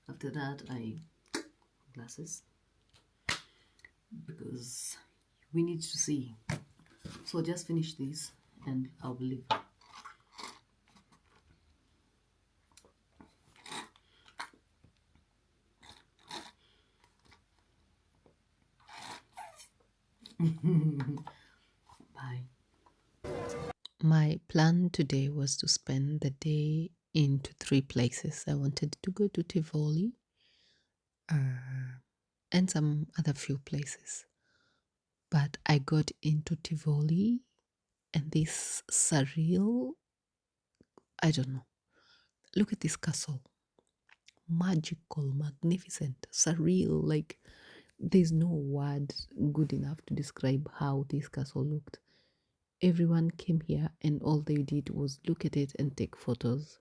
After that, I glasses because we need to see. So just finish this and I'll leave. Bye. My plan today was to spend the day into 3 places. I wanted to go to Tivoli and some other few places. But I got into Tivoli and this surreal, I don't know. Look at this castle. Magical, magnificent, surreal. Like there's no word good enough to describe how this castle looked. Everyone came here and all they did was look at it and take photos.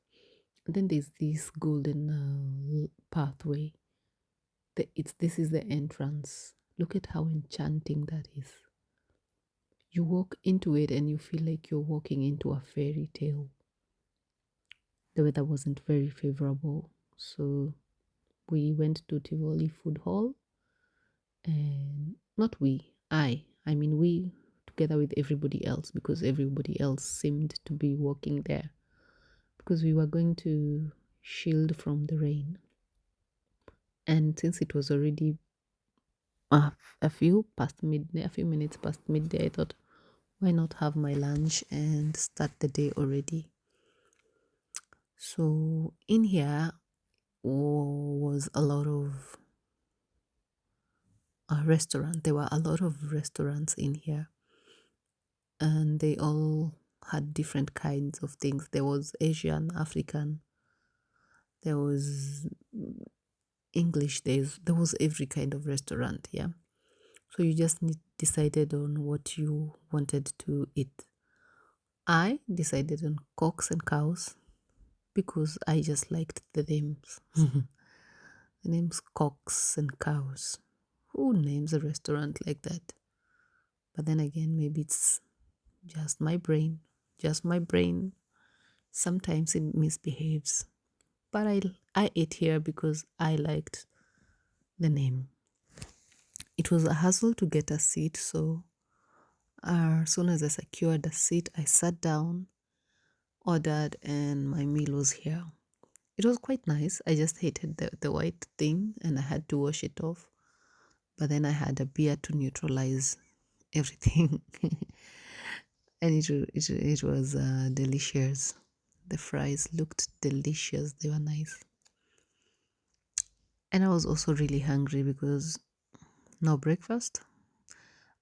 And then there's this golden pathway. This is the entrance. Look at how enchanting that is. You walk into it and you feel like you're walking into a fairy tale. The weather wasn't very favorable, so we went to Tivoli Food Hall, and not we, I mean we together with everybody else, because everybody else seemed to be walking there because we were going to shield from the rain. And since it was already a few minutes past midday, I thought, why not have my lunch and start the day already? So in here was a lot of restaurants. There were a lot of restaurants in here, and they all had different kinds of things. There was Asian, African, there was English, there was every kind of restaurant, yeah. So you just decided on what you wanted to eat. I decided on cocks and cows because I just liked the names. The names cocks and cows. Who names a restaurant like that? But then again, maybe it's just my brain. Sometimes it misbehaves. But I ate here because I liked the name. It was a hassle to get a seat, so as soon as I secured a seat, I sat down, ordered, and my meal was here. It was quite nice. I just hated the white thing and I had to wash it off. But then I had a beer to neutralize everything. And it was delicious. The fries looked delicious. They were nice. And I was also really hungry because no breakfast.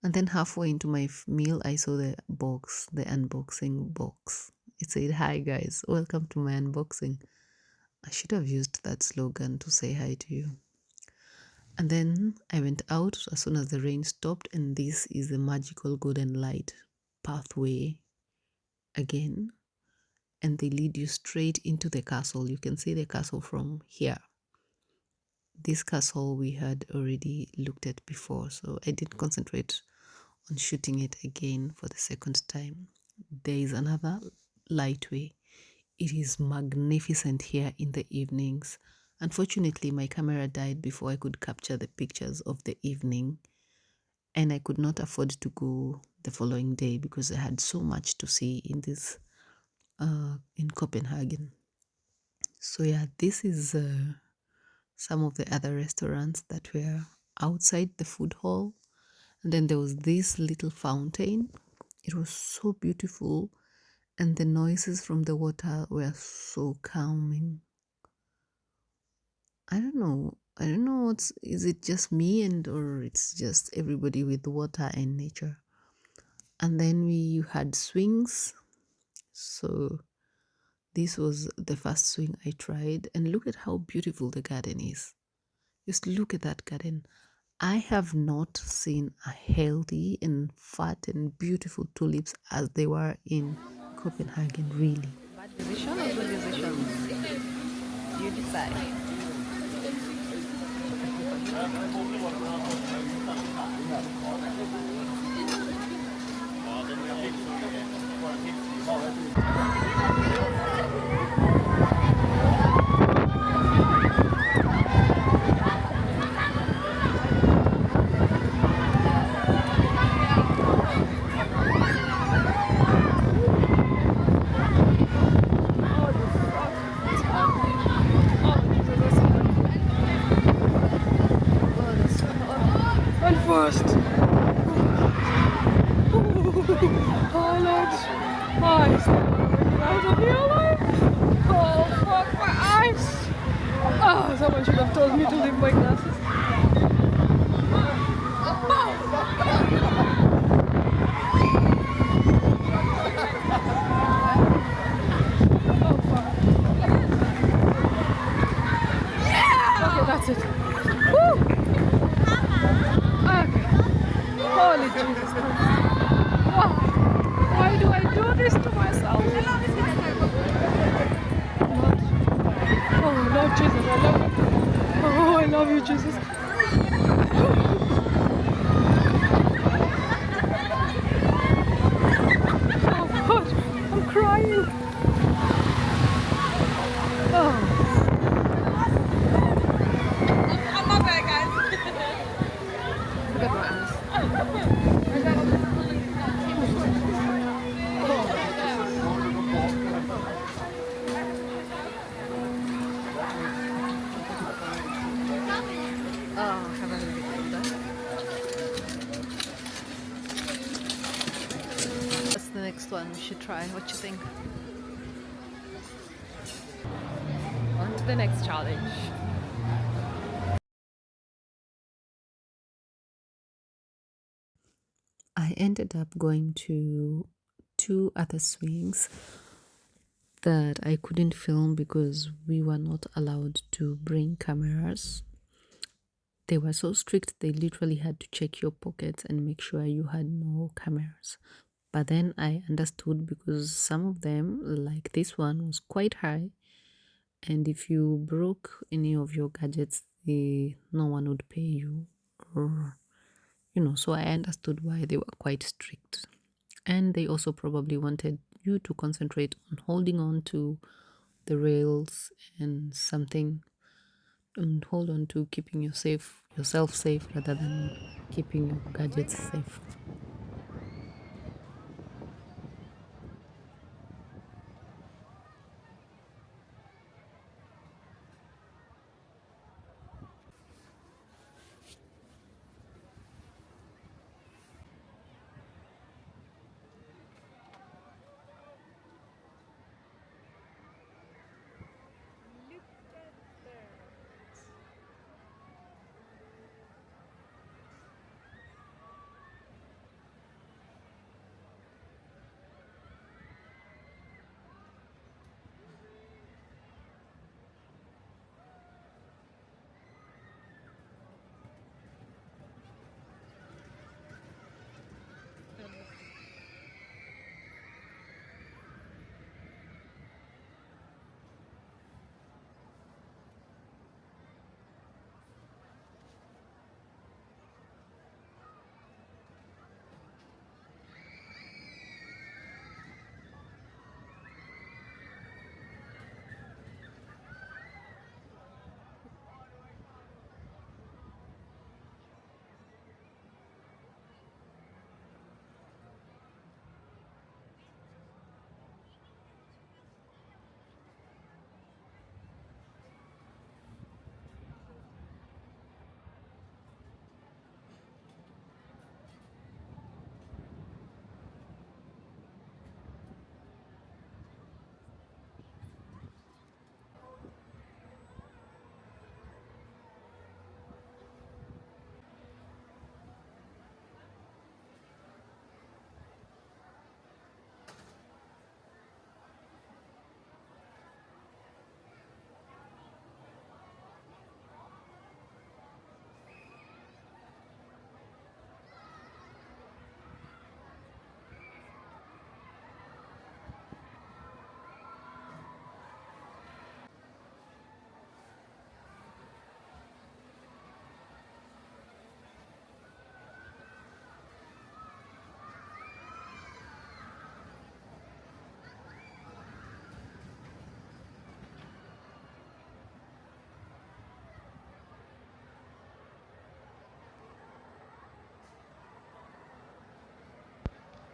And then halfway into my meal, I saw the unboxing box. It said, "Hi guys, welcome to my unboxing." I should have used that slogan to say hi to you. And then I went out as soon as the rain stopped, and this is the magical golden light pathway again. And they lead you straight into the castle. You can see the castle from here. This castle we had already looked at before, so I didn't concentrate on shooting it again for the second time. There is another lightway. It is magnificent here in the evenings. Unfortunately, my camera died before I could capture the pictures of the evening, and I could not afford to go the following day because I had so much to see in this in Copenhagen. So yeah, this is some of the other restaurants that were outside the food hall. And then there was this little fountain. It was so beautiful, and the noises from the water were so calming. I don't know is it just me or it's just everybody with water and nature. And then we had swings. So this was the first swing I tried, and look at how beautiful the garden is. Just look at that garden. I have not seen a healthy and fat and beautiful tulips as they were in Copenhagen, really. Bad decision or good decision? You decide. first. Oh Lord, my eyes. Out of here alive. Oh fuck, my eyes. Oh, someone should have told me to leave my glasses. Oh fuck. Okay, that's it. Woo! Okay. Holy Jesus Christ. Why? Why do I do this to myself? Lord. Oh Lord Jesus, I love you. Oh, I love you, Jesus. Oh God, I'm crying. Oh. I'm not bad, guys. Look at my eyes. Oh, have a little bit of that. That's the next one we should try. What you think? On to the next challenge. I ended up going to 2 other swings that I couldn't film because we were not allowed to bring cameras. They were so strict, they literally had to check your pockets and make sure you had no cameras. But then I understood because some of them, like this one, was quite high. And if you broke any of your gadgets, no one would pay you. Or, so I understood why they were quite strict. And they also probably wanted you to concentrate on holding on to the rails and hold on to keeping yourself safe rather than keeping your gadgets safe.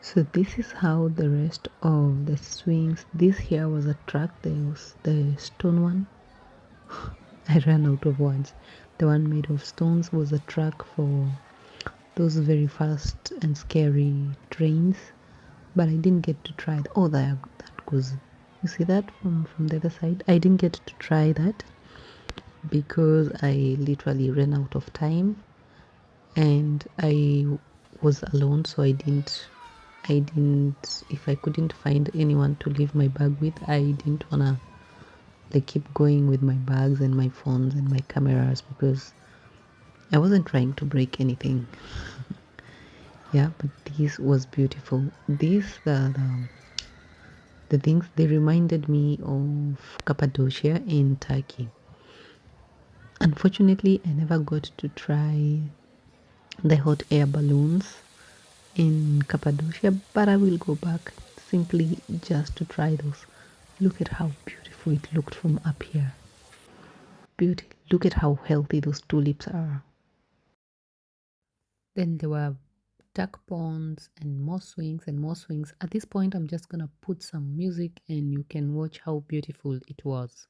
So this is how the rest of the swings. This here was a track. There was the stone one. I ran out of words. The one made of stones was a track for those very fast and scary trains, but I didn't get to try. Oh, that goes. You see that from the other side? I didn't get to try that because I literally ran out of time, and I was alone, so I didn't, if I couldn't find anyone to leave my bag with, I didn't wanna like keep going with my bags and my phones and my cameras because I wasn't trying to break anything. Yeah, but this was beautiful. The things, they reminded me of Cappadocia in Turkey. Unfortunately, I never got to try the hot air balloons in Cappadocia, but I will go back simply just to try those. Look at how beautiful it looked from up here. Beauty. Look at how healthy those tulips are. Then there were duck ponds and more swings and more swings. At this point, I'm just gonna put some music and you can watch how beautiful it was.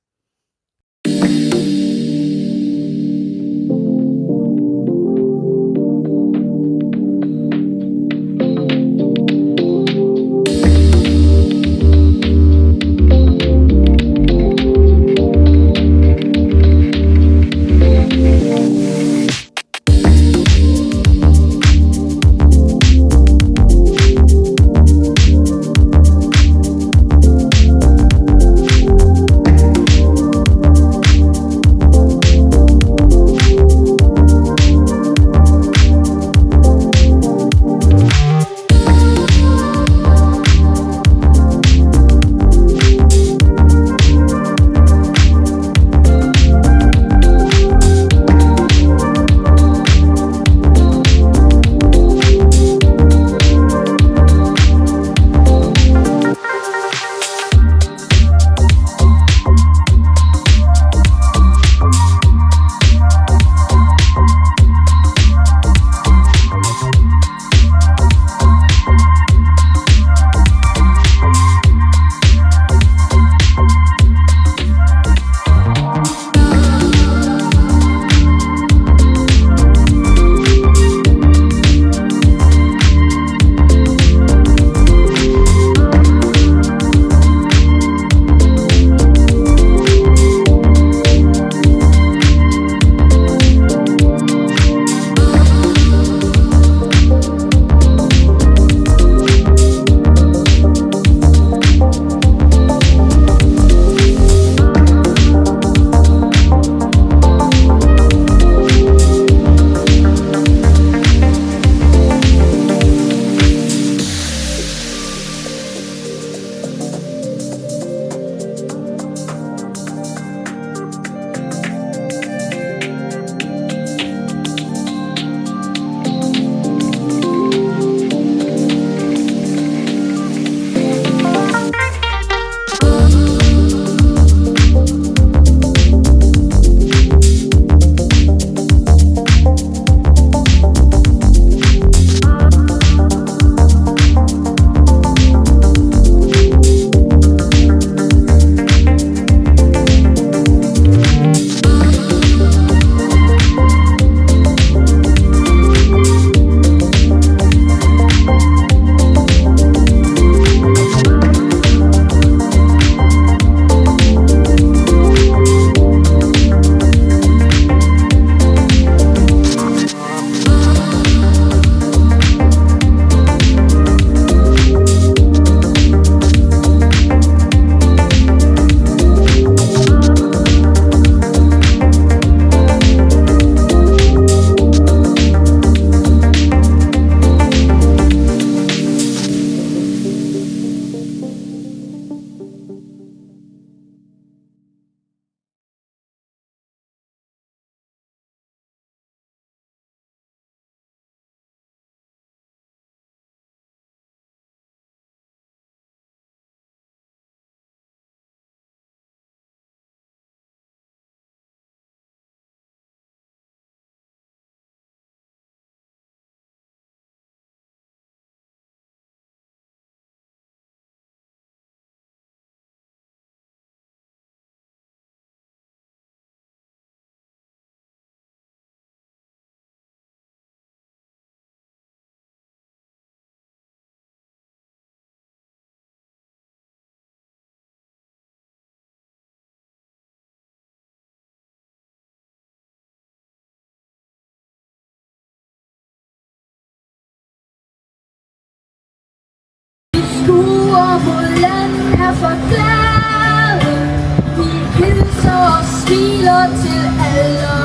till 11.